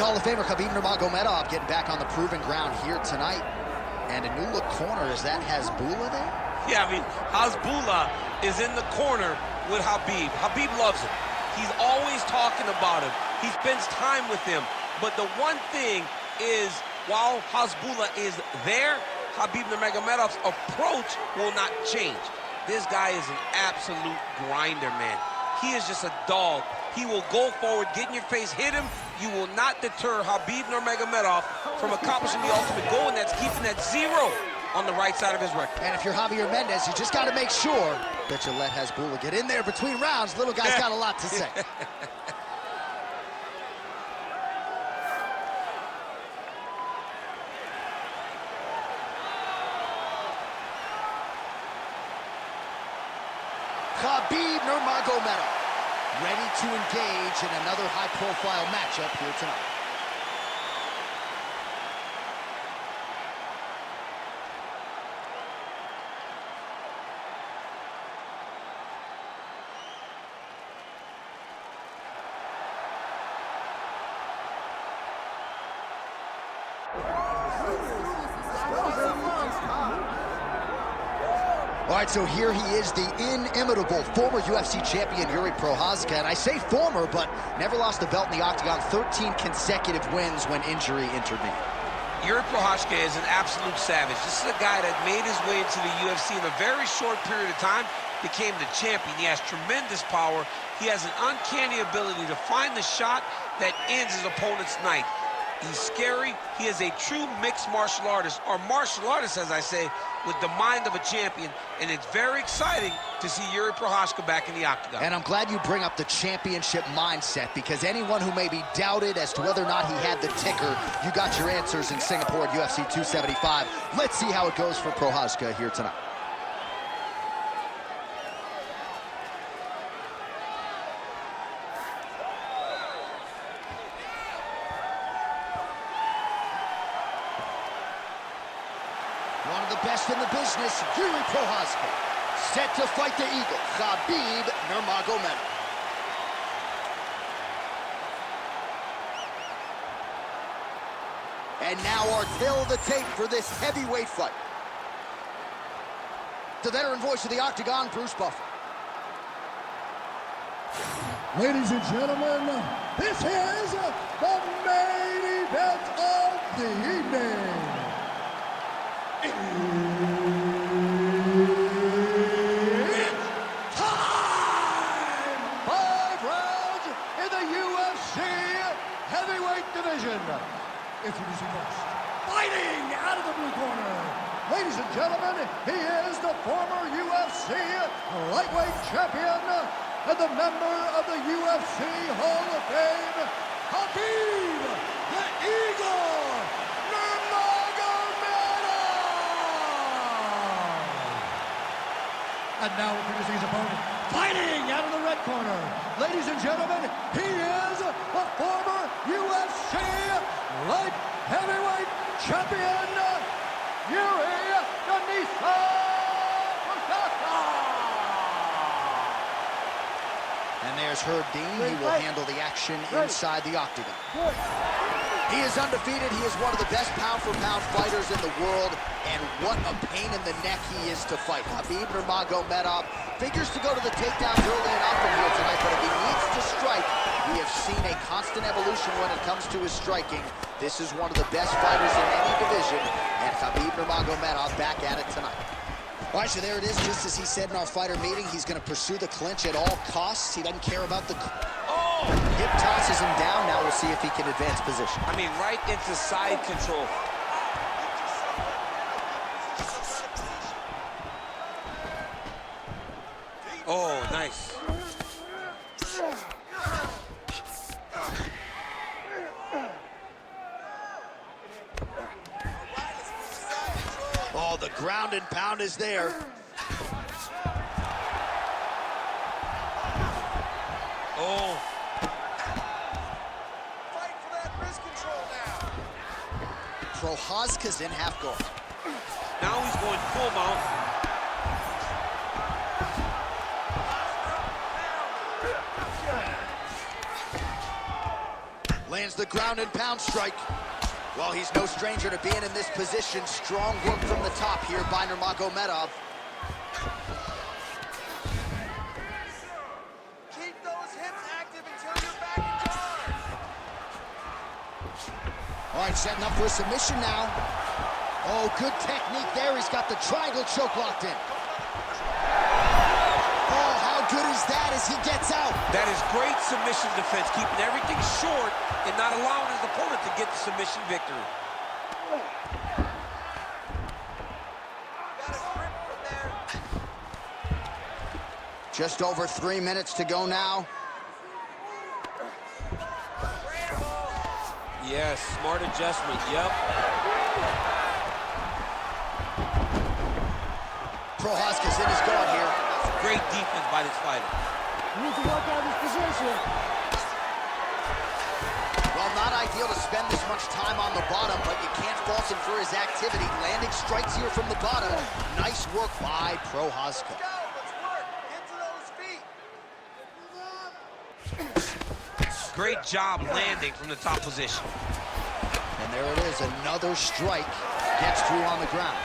Hall of Famer Khabib Nurmagomedov getting back on the proven ground here tonight. And a new look corner, is that Hasbulla there? Yeah, I mean, Hasbulla is in the corner with Khabib. Khabib loves him. He's always talking about him. He spends time with him. But the one thing is, while Hasbulla is there, Khabib Nurmagomedov's approach will not change. This guy is an absolute grinder, man. He is just a dog. He will go forward, get in your face, hit him. You will not deter Khabib Nurmagomedov from accomplishing the ultimate goal, and that's keeping that 0 on the right side of his record. And if you're Javier Mendez, you just got to make sure that you let Hasbulla get in there between rounds. Little guy's got a lot to say. Khabib Nurmagomedov ready to engage in another high-profile matchup here tonight. All right, so here he is, the inimitable former UFC champion, Jiri Prochazka. And I say former, but never lost the belt in the octagon, 13 consecutive wins when injury intervened. Jiri Prochazka is an absolute savage. This is a guy that made his way into the UFC in a very short period of time, became the champion. He has tremendous power. He has an uncanny ability to find the shot that ends his opponent's night. He's scary. He is a true mixed martial artist, or martial artist, as I say, with the mind of a champion. And it's very exciting to see Jiri Prochazka back in the octagon. And I'm glad you bring up the championship mindset, because anyone who may be doubted as to whether or not he had the ticker, you got your answers in Singapore at UFC 275. Let's see how it goes for Prochazka here tonight. One of the best in the business, Jiri Prochazka, set to fight the Eagle, Khabib Nurmagomedov. And now our tale of the tape for this heavyweight fight. The veteran voice of the octagon, Bruce Buffer. Ladies and gentlemen, this is the main event of the evening. It's time! 5 rounds in the UFC heavyweight division. Introducing first, fighting out of the blue corner. Ladies and gentlemen, he is the former UFC lightweight champion and the member of the UFC Hall of Fame, Khabib the Eagle Nurmagomedov! And now introducing his opponent, fighting out of the red corner. Ladies and gentlemen, he is the former UFC light heavyweight champion, Jiri Prochazka! And there's Herb Dean. He will handle the action inside the octagon. He is undefeated. He is one of the best pound-for-pound fighters in the world. And what a pain in the neck he is to fight. Khabib Nurmagomedov figures to go to the takedowns early and often here tonight, but if he needs to strike, we have seen a constant evolution when it comes to his striking. This is one of the best fighters in any division, and Khabib Nurmagomedov back at it tonight. All right, so there it is. Just as he said in our fighter meeting, he's going to pursue the clinch at all costs. He doesn't care about the... Oh! Hip tosses him down. Now we'll see if he can advance position. I mean, right into side control. Oh, nice. Oh, the ground and pound is there. Oh. Fight for that wrist control now. Prochazka's in half guard. Now he's going full mount. Lands the ground and pound strike. Well, he's no stranger to being in this position. Strong work from the top here by Nurmagomedov. Keep those hips active until you're back in guard. All right, setting up for a submission now. Oh, good technique there. He's got the triangle choke locked in. Oh, how good is that as he gets out? That is great submission defense, keeping everything short and not allowing his opponent to get the submission victory. Got a grip from there. Just over 3 minutes to go now. Yes, smart adjustment, yep. Prochazka's in his guard here. Great defense by this fighter. You need to work out his position. Well, not ideal to spend this much time on the bottom, but you can't fault him for his activity. Landing strikes here from the bottom. Nice work by Prochazka. Let's go. Let's work. Into those feet. Great job landing from the top position. And there it is, another strike. Gets through on the ground.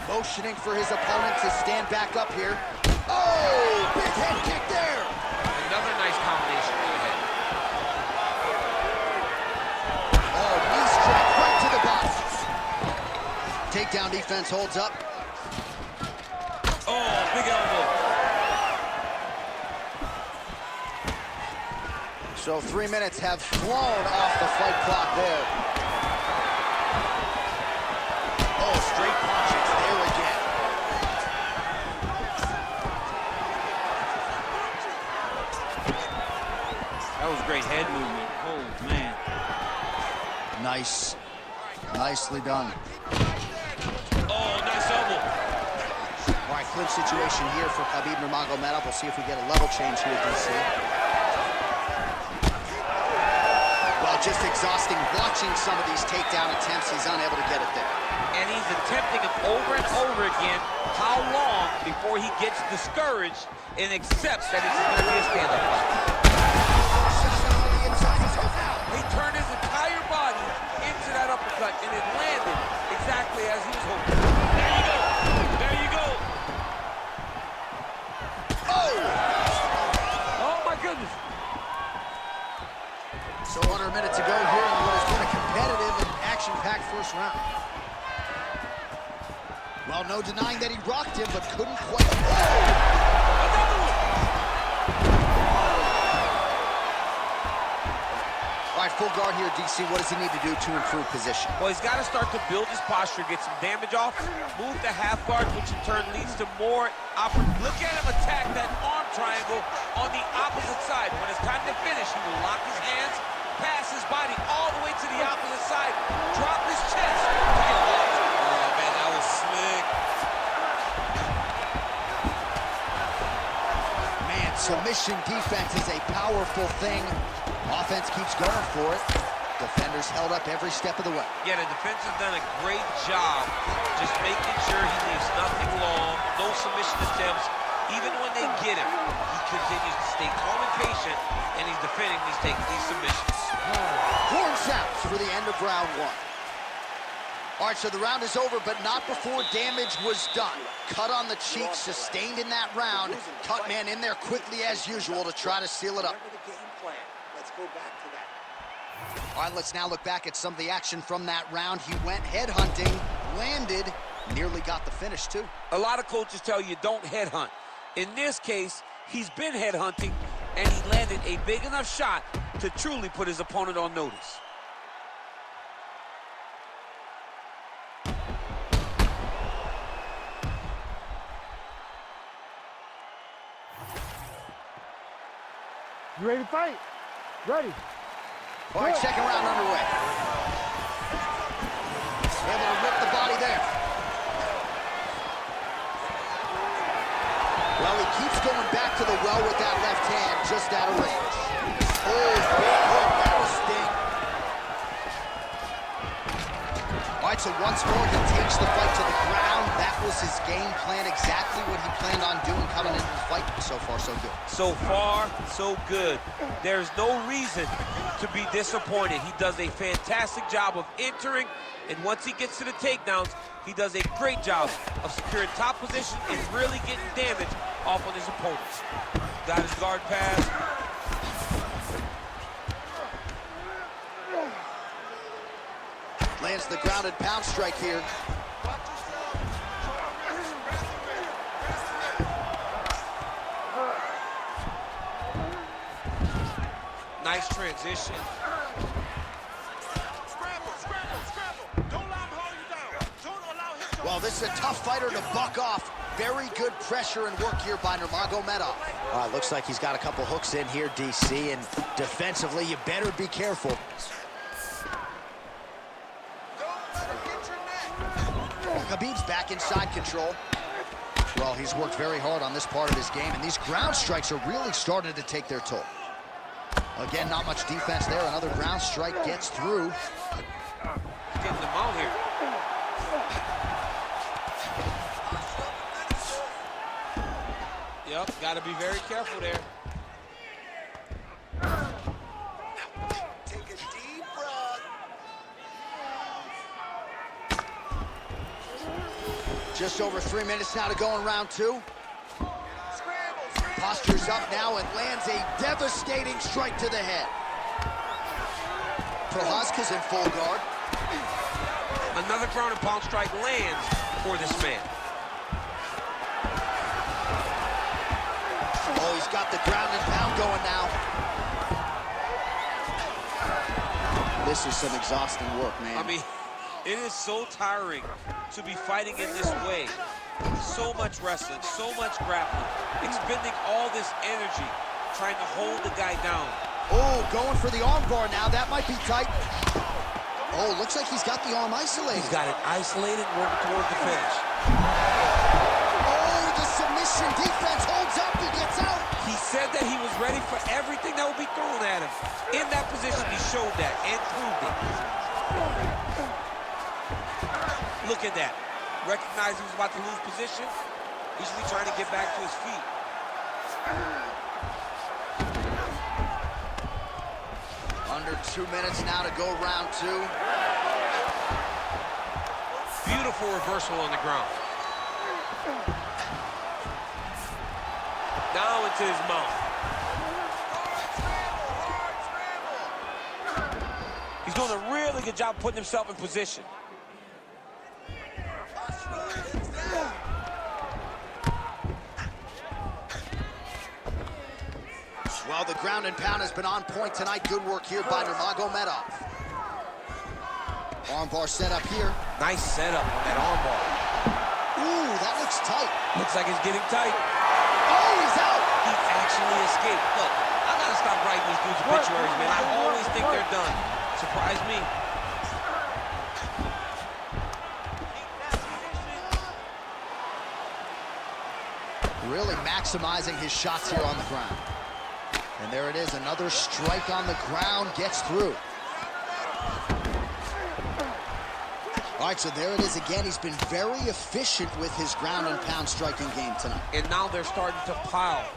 Motioning for his opponent to stand back up here. Oh, big head kick there. Another nice combination to the head. Oh, knee strike right to the body. Takedown defense holds up. Oh, big elbow. So 3 minutes have flown off the fight clock there. Oh, straight punches there again. That was great head movement. Oh, man. Nice. Nicely done. Oh, nice elbow. All right, clinch situation here for Khabib Nurmagomedov. We'll see if we get a level change here, DC. Well, just exhausting watching some of these takedown attempts. He's unable to get it there. And he's attempting them over and over again. How long before he gets discouraged and accepts that it's going to be a stand-up fight? He turned his entire body into that uppercut, and it landed exactly as he was hoping. There you go. There you go. Oh! Oh, my goodness. So under a minute to go here in what has been a competitive and action-packed first round. Well, no denying that he rocked him, but couldn't quite. Another one. All right, full guard here, DC. What does he need to do to improve position? Well, he's got to start to build his posture, get some damage off, move the half guard, which in turn leads to more opportunity. Look at him attack that arm triangle on the opposite side. When it's time to finish, he will lock his hands, pass his body all the way to the opposite side, drop his chest. Oh, man, that was slick. Man, submission defense is a powerful thing. Offense keeps going for it. Defenders held up every step of the way. Yeah, the defense has done a great job just making sure he leaves nothing long, no submission attempts. Even when they get him, he continues to stay calm and patient, and he's defending these submissions. Horn sounds for the end of round one. All right, so the round is over, but not before damage was done. Cut on the cheek, sustained in that round. Cut man in there quickly as usual to try to seal it up. Remember the game plan. Let's go back to that. All right, let's now look back at some of the action from that round. He went headhunting, landed, nearly got the finish too. A lot of coaches tell you don't headhunt. In this case, he's been headhunting, and he landed a big enough shot to truly put his opponent on notice. You ready to fight? Ready. All right, second round underway. Able to rip the body there. Well, he keeps going back to the well with that left hand, just out of range. Oh, big hook, that'll sting. All right, right, so once more, he takes the fight to the ground. That was his game plan, exactly what he planned on doing coming into the fight. So far, so good. So far, so good. There's no reason to be disappointed. He does a fantastic job of entering, and once he gets to the takedowns, he does a great job of securing top position and really getting damage off on his opponents. Got his guard pass. Lands the grounded pound strike here. Nice transition. Well, this is a tough fighter to buck off. Very good pressure and work here by Nurmagomedov. Looks like he's got a couple hooks in here, DC, and defensively, you better be careful. Khabib's back inside control. Well, he's worked very hard on this part of his game, and these ground strikes are really starting to take their toll. Again, not much defense there. Another ground strike gets through. Getting them out here. Yep, got to be very careful there. Take a deep breath. Just over 3 minutes now to go in round two. Scramble. Postures up now and lands a devastating strike to the head. Prochazka's in full guard. Another ground and pound strike lands for this man. Oh, he's got the ground and pound going now. This is some exhausting work, man. I mean, it is so tiring to be fighting in this way. So much wrestling, so much grappling, expending all this energy trying to hold the guy down. Oh, going for the arm bar now. That might be tight. Oh, looks like he's got the arm isolated. He's got it isolated, working towards the finish. Oh, the submission defense holds up. He gets out. He said that he was ready for everything that would be thrown at him. In that position, he showed that and proved it. Look at that. Recognized he was about to lose position. He's really trying to get back to his feet. Under 2 minutes now to go round two. Beautiful reversal on the ground. Now into his mouth. He's doing a really good job putting himself in position. Well, the ground and pound has been on point tonight. Good work here by Nurmagomedov. Armbar set up here. Nice setup on that armbar. Ooh, that looks tight. Looks like it's getting tight. Oh, he's out. He actually escaped. Look, I gotta stop writing these dudes obituaries, man. I always think they're done. Surprise me. Really maximizing his shots here on the ground. And there it is, another strike on the ground, gets through. All right, so there it is again. He's been very efficient with his ground and pound striking game tonight. And now they're starting to pile.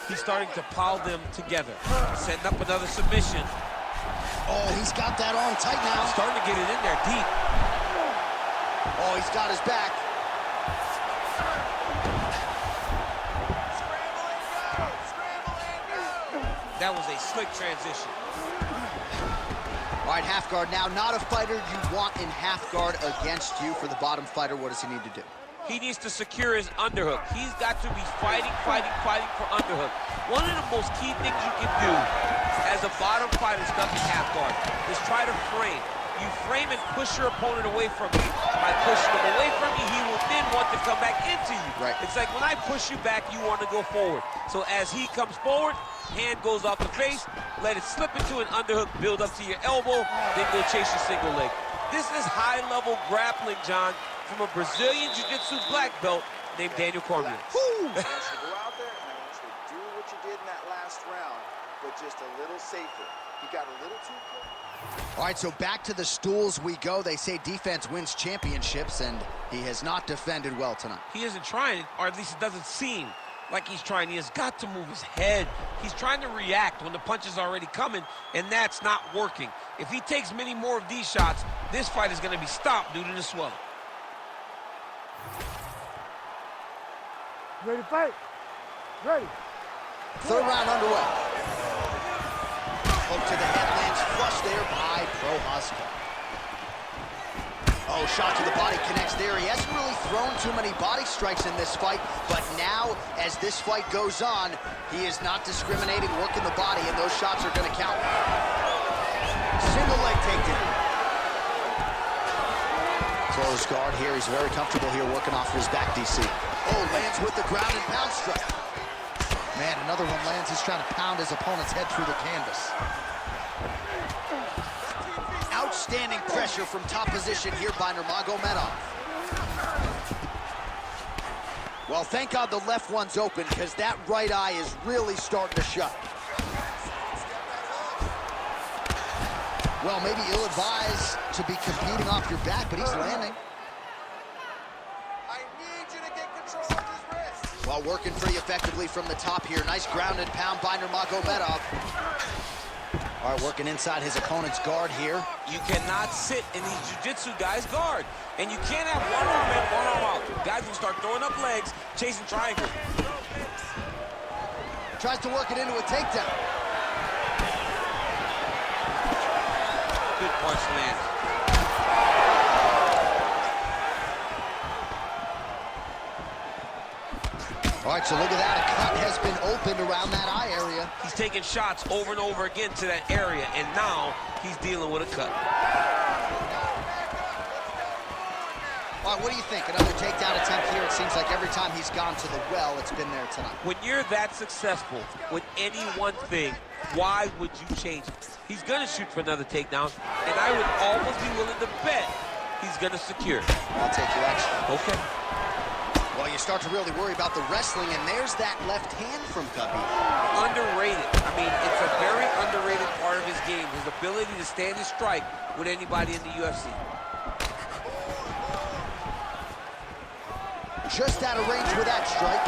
He's starting to pile them together. Setting up another submission. Oh, he's got that arm tight now. Starting to get it in there deep. Oh, he's got his back. That was a slick transition. All right, half guard now. Not a fighter you want in half guard against you. For the bottom fighter, what does he need to do? He needs to secure his underhook. He's got to be fighting for underhook. One of the most key things you can do as a bottom fighter stuck in half guard is try to frame. You frame and push your opponent away from you. By pushing him away from you, he will then want to come back into you. Right. It's like when I push you back, you want to go forward. So as he comes forward, hand goes off the face, let it slip into an underhook, build up to your elbow, then go chase your single leg. This is high-level grappling, John, from a Brazilian Jiu-Jitsu black belt named Daniel Cormier. I want you to go out there and I want you to do what you did in that last round, but just a little safer. You got a little too close. All right, so back to the stools we go. They say defense wins championships, and he has not defended well tonight. He isn't trying, or at least it doesn't seem like he's trying. He has got to move his head. He's trying to react when the punch is already coming, and that's not working. If he takes many more of these shots, this fight is going to be stopped due to the swelling. Ready to fight? Ready. Third round underway. Hook to the head, lands flush there by Prochazka. Oh, shot to the body connects there. He hasn't really thrown too many body strikes in this fight, but now, as this fight goes on, he is not discriminating, working the body, and those shots are going to count. Single leg takedown. Closed guard here. He's very comfortable here working off of his back, DC. Oh, lands with the ground and pound strike. Man, another one lands. He's trying to pound his opponent's head through the canvas. Outstanding pressure from top position here by Nurmagomedov. Well, thank God the left one's open, because that right eye is really starting to shut. Well, maybe ill-advised to be competing off your back, but he's landing. I need you to get control of his wrist. Well, working pretty effectively from the top here. Nice ground and pound by Nurmagomedov. All right, working inside his opponent's guard here. You cannot sit in these jiu-jitsu guys' guard. And you can't have one arm in, one arm out. Guys will start throwing up legs, chasing triangles. Tries to work it into a takedown. Good punch lands. All right, so look at that. A cut has been opened around that eye area. He's taking shots over and over again to that area, and now he's dealing with a cut. All right, what do you think? Another takedown attempt here. It seems like every time he's gone to the well, it's been there tonight. When you're that successful with any one thing, why would you change it? He's going to shoot for another takedown, and I would almost be willing to bet he's going to secure it. I'll take your action. Okay. Well, you start to really worry about the wrestling, and there's that left hand from Khabib. Underrated. I mean, it's a very underrated part of his game, his ability to stand and strike with anybody in the UFC. Just out of range with that strike.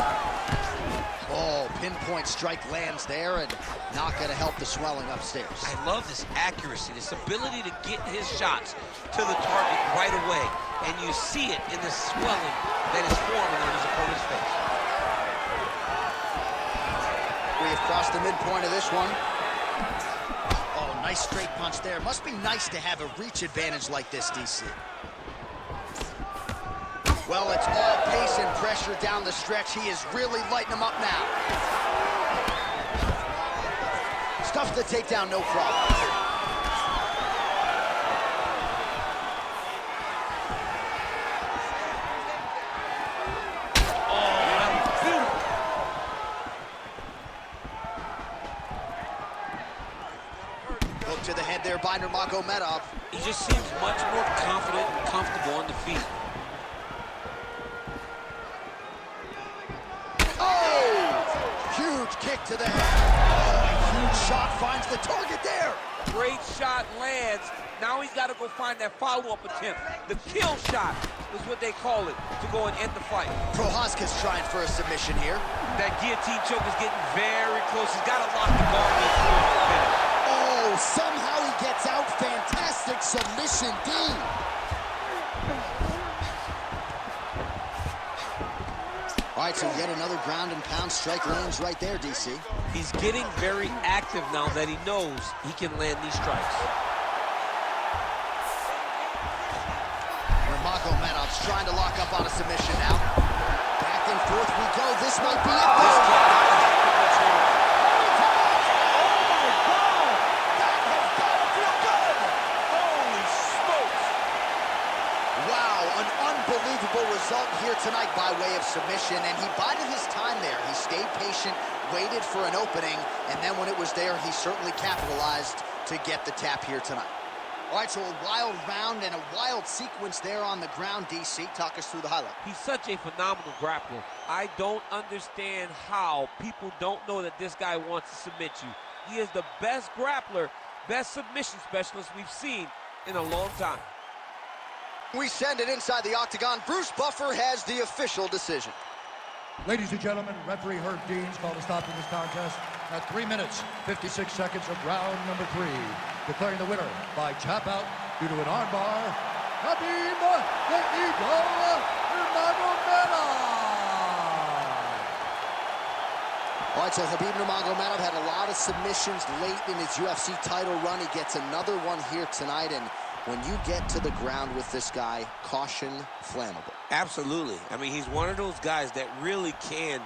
Oh, pinpoint strike lands there, and not going to help the swelling upstairs. I love this accuracy, this ability to get his shots to the target right away. And you see it in the swelling that is forming on his opponent's face. We have crossed the midpoint of this one. Oh, nice straight punch there. Must be nice to have a reach advantage like this, DC. Well, it's all pace and pressure down the stretch. He is really lighting them up now. Stuffs the takedown, no problem. Hook to the head there by Nurmagomedov. He just seems much more confident and comfortable on the feet. Huge kick to the head. Oh, a huge shot finds the target there. Great shot lands. Now he's got to go find that follow-up attempt. The kill shot is what they call it, to go and end the fight. Prochazka's trying for a submission here. That guillotine choke is getting very close. He's got to lock the guard in for the finish. Oh, somehow he gets out. Fantastic submission, D. All right, so yet another ground and pound strike lands right there, DC. He's getting very active now that he knows he can land these strikes. Nurmagomedov's trying to lock up on a submission now. Back and forth we go. This might be it. This can't happen much longer. That has got to feel good. Holy smokes! Wow, an unbelievable result here tonight by way of submission, and he bided his time there. He stayed patient, waited for an opening, and then when it was there, he certainly capitalized to get the tap here tonight. All right, so a wild round and a wild sequence there on the ground, DC. Talk us through the highlight. He's such a phenomenal grappler. I don't understand how people don't know that this guy wants to submit you. He is the best grappler best submission specialist we've seen in a long time. We send it inside the octagon. Bruce Buffer has the official decision. Ladies and gentlemen, referee Herb Dean's called a stop to this contest at 3 minutes, 56 seconds of round number 3. Declaring the winner by tap out due to an armbar, Khabib the Eagle Nurmagomedov. All right, so Khabib Nurmagomedov had a lot of submissions late in his UFC title run. He gets another one here tonight, and when you get to the ground with this guy, caution flammable. Absolutely. I mean, he's one of those guys that really can